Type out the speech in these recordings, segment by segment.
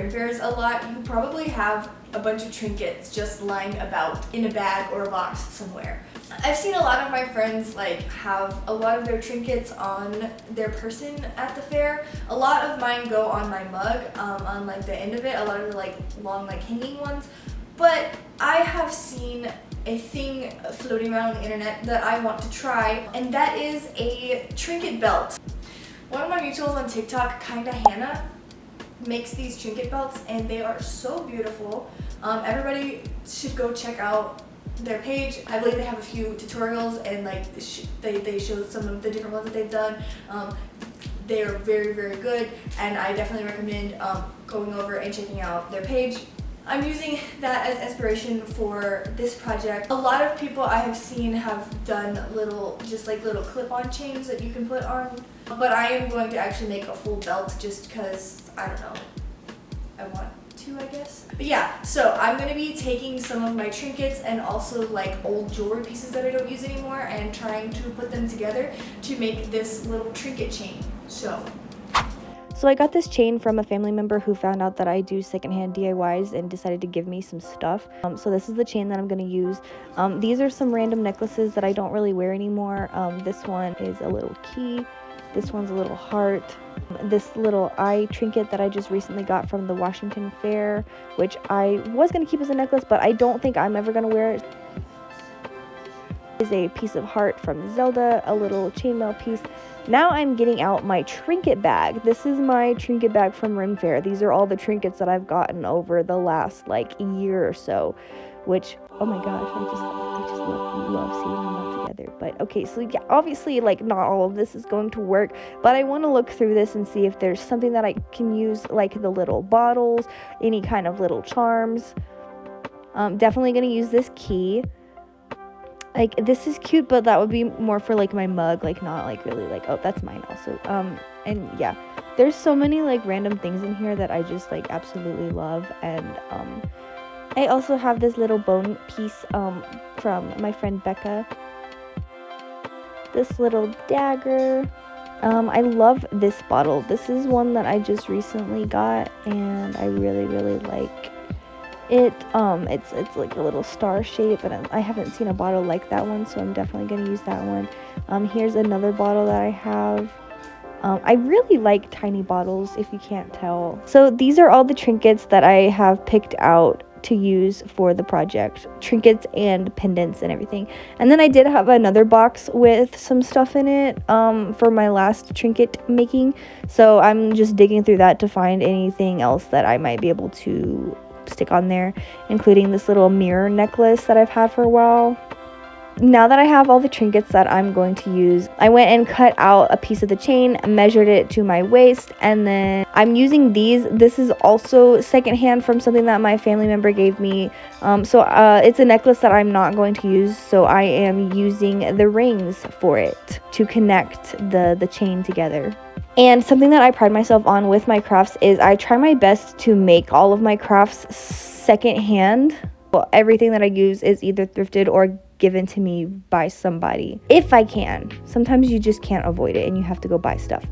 ring fairs a lot, you probably have a bunch of trinkets just lying about in a bag or a box somewhere. I've seen a lot of my friends like have a lot of their trinkets on their person at the fair. A lot of mine go on my mug, on like the end of it, a lot of the like long like hanging ones. But I have seen a thing floating around on the internet that I want to try, and that is a trinket belt. One of my mutuals on TikTok, Kinda Hannah, makes these trinket belts and they are so beautiful. Everybody should go check out their page. I believe they have a few tutorials and like they show some of the different ones that they've done. They are very, very good, and I definitely recommend going over and checking out their page. I'm using that as inspiration for this project. A lot of people I have seen have done little clip-on chains that you can put on, but I am going to actually make a full belt just because, I don't know, I want to, I guess. But yeah, so I'm going to be taking some of my trinkets and also like old jewelry pieces that I don't use anymore and trying to put them together to make this little trinket chain. So I got this chain from a family member who found out that I do secondhand DIYs and decided to give me some stuff. So this is the chain that I'm going to use. These are some random necklaces that I don't really wear anymore. This one is a little key. This one's a little heart. This little eye trinket that I just recently got from the Washington Fair, which I was going to keep as a necklace, but I don't think I'm ever going to wear it. Is a piece of heart from Zelda, a little chainmail piece. Now I'm getting out my trinket bag. This is my trinket bag from Ren Fair. These are all the trinkets that I've gotten over the last like year or so, which, oh my gosh, I just love seeing them all together. But okay, so yeah, obviously like not all of this is going to work, but I want to look through this and see if there's something that I can use, like the little bottles, any kind of little charms. Definitely going to use this key. Like, this is cute, but that would be more for, like, my mug, like, not, like, really, like, oh, that's mine also. And, yeah, there's so many, like, random things in here that I just, like, absolutely love, and, I also have this little bone piece, from my friend Becca. This little dagger. I love this bottle. This is one that I just recently got, and I really, really like it. It's like a little star shape, and I haven't seen a bottle like that one, so I'm definitely going to use that one. Here's another bottle that I have. I really like tiny bottles, if you can't tell. So these are all the trinkets that I have picked out to use for the project. Trinkets and pendants and everything. And then I did have another box with some stuff in it for my last trinket making. So I'm just digging through that to find anything else that I might be able to stick on there, including this little mirror necklace that I've had for a while. Now that I have all the trinkets that I'm going to use, I went and cut out a piece of the chain, measured it to my waist, and then I'm using these. This is also secondhand from something that my family member gave me. It's a necklace that I'm not going to use, so I am using the rings for it to connect the chain together. And something that I pride myself on with my crafts is I try my best to make all of my crafts secondhand. Well, everything that I use is either thrifted or given to me by somebody, if I can. Sometimes you just can't avoid it and you have to go buy stuff.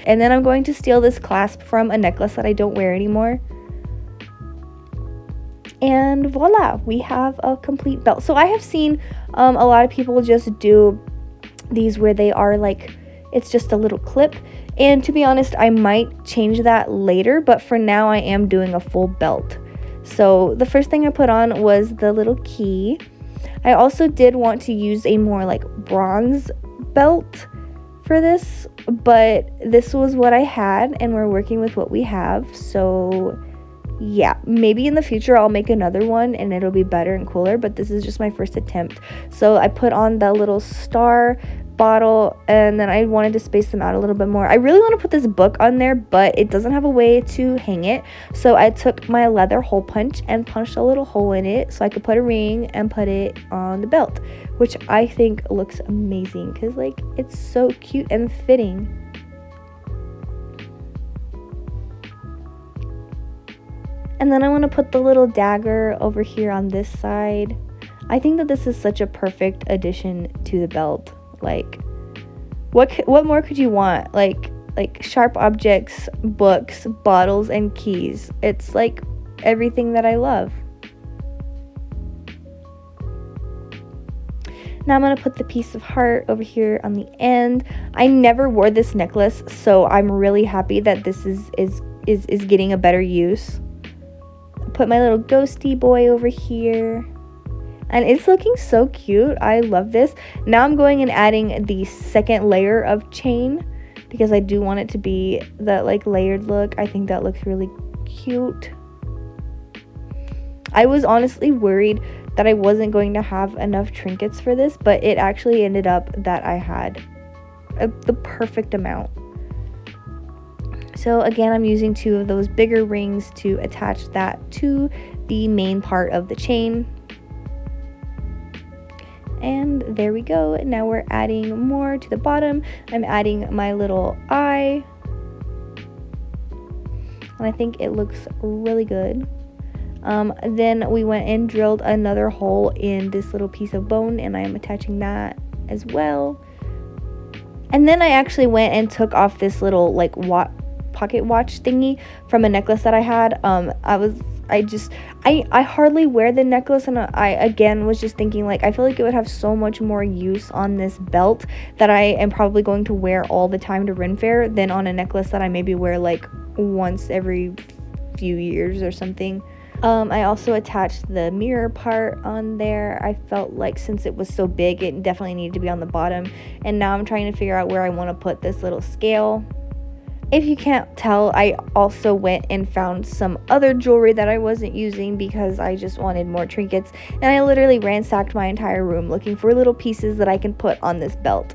And then I'm going to steal this clasp from a necklace that I don't wear anymore. And voila, we have a complete belt. So I have seen a lot of people just do these where they are like, it's just a little clip. And to be honest, I might change that later, but for now I am doing a full belt. So the first thing I put on was the little key. I also did want to use a more like bronze belt for this, but this was what I had and we're working with what we have. So yeah, maybe in the future I'll make another one and it'll be better and cooler, but this is just my first attempt. So I put on the little star bottle and then I wanted to space them out a little bit more. I really want to put this book on there, but it doesn't have a way to hang it. So I took my leather hole punch and punched a little hole in it so I could put a ring and put it on the belt, which I think looks amazing because like it's so cute and fitting. And then I want to put the little dagger over here on this side. I think that this is such a perfect addition to the belt. Like, what more could you want? Like, like sharp objects, books, bottles, and keys. It's like everything that I love. Now I'm going to put the piece of heart over here on the end. I never wore this necklace, so I'm really happy that this is getting a better use. Put my little ghosty boy over here. And it's looking so cute. I love this. Now I'm going and adding the second layer of chain because I do want it to be that like layered look. I think that looks really cute. I was honestly worried that I wasn't going to have enough trinkets for this, but it actually ended up that I had the perfect amount. So again, I'm using 2 of those bigger rings to attach that to the main part of the chain. And there we go. Now we're adding more to the bottom. I'm adding my little eye. And I think it looks really good. Then we went and drilled another hole in this little piece of bone, and I am attaching that as well. And then I actually went and took off this little like pocket watch thingy from a necklace that I had. I hardly wear the necklace, and I again was just thinking like I feel like it would have so much more use on this belt that I am probably going to wear all the time to Ren Fair than on a necklace that I maybe wear like once every few years or something. I also attached the mirror part on there. I felt like since it was so big, it definitely needed to be on the bottom. And now I'm trying to figure out where I want to put this little scale. If you can't tell, I also went and found some other jewelry that I wasn't using because I just wanted more trinkets. And I literally ransacked my entire room looking for little pieces that I can put on this belt.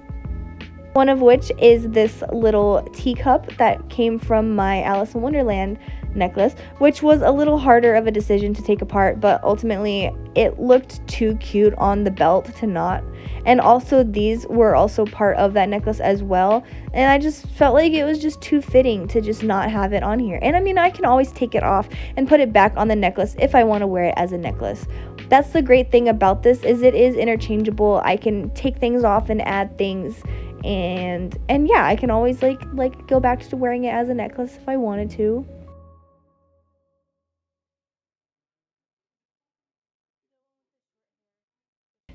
One of which is this little teacup that came from my Alice in Wonderland necklace, which was a little harder of a decision to take apart, but ultimately it looked too cute on the belt to not. And also these were also part of that necklace as well, and I just felt like it was just too fitting to just not have it on here. And I mean, I can always take it off and put it back on the necklace if I want to wear it as a necklace. That's the great thing about this, is it is interchangeable. I can take things off and add things, and yeah, I can always like go back to wearing it as a necklace if I wanted to.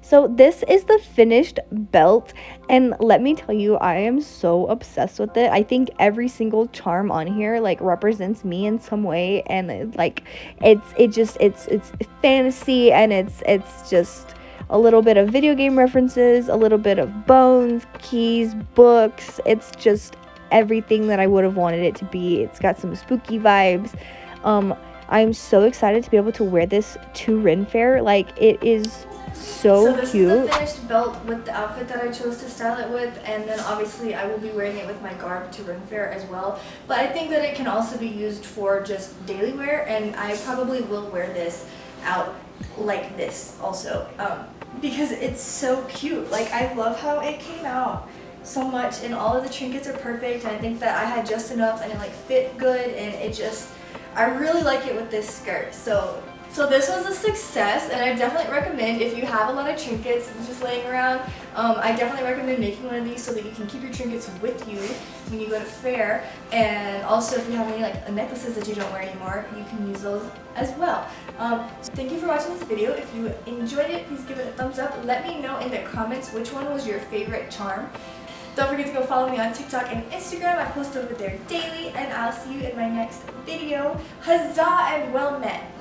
So this is the finished belt, and let me tell you, I am so obsessed with it. I think every single charm on here like represents me in some way, and it's fantasy, and it's just a little bit of video game references, a little bit of bones, keys, books. It's just everything that I would have wanted it to be. It's got some spooky vibes. I'm so excited to be able to wear this to Ren Fair. Like, it is so this cute. Is the finished belt with the outfit that I chose to style it with, and then obviously I will be wearing it with my garb to Ren Fair as well. But I think that it can also be used for just daily wear, and I probably will wear this out like this also, because it's so cute. Like, I love how it came out so much, and all of the trinkets are perfect, and I think that I had just enough, and it like fit good, and it just, I really like it with this skirt. So this was a success, and I definitely recommend, if you have a lot of trinkets just laying around, I definitely recommend making one of these so that you can keep your trinkets with you when you go to fair. And also, if you have any like necklaces that you don't wear anymore, you can use those as well. So thank you for watching this video. If you enjoyed it, please give it a thumbs up. Let me know in the comments which one was your favorite charm. Don't forget to go follow me on TikTok and Instagram. I post over there daily, and I'll see you in my next video. Huzzah and well met!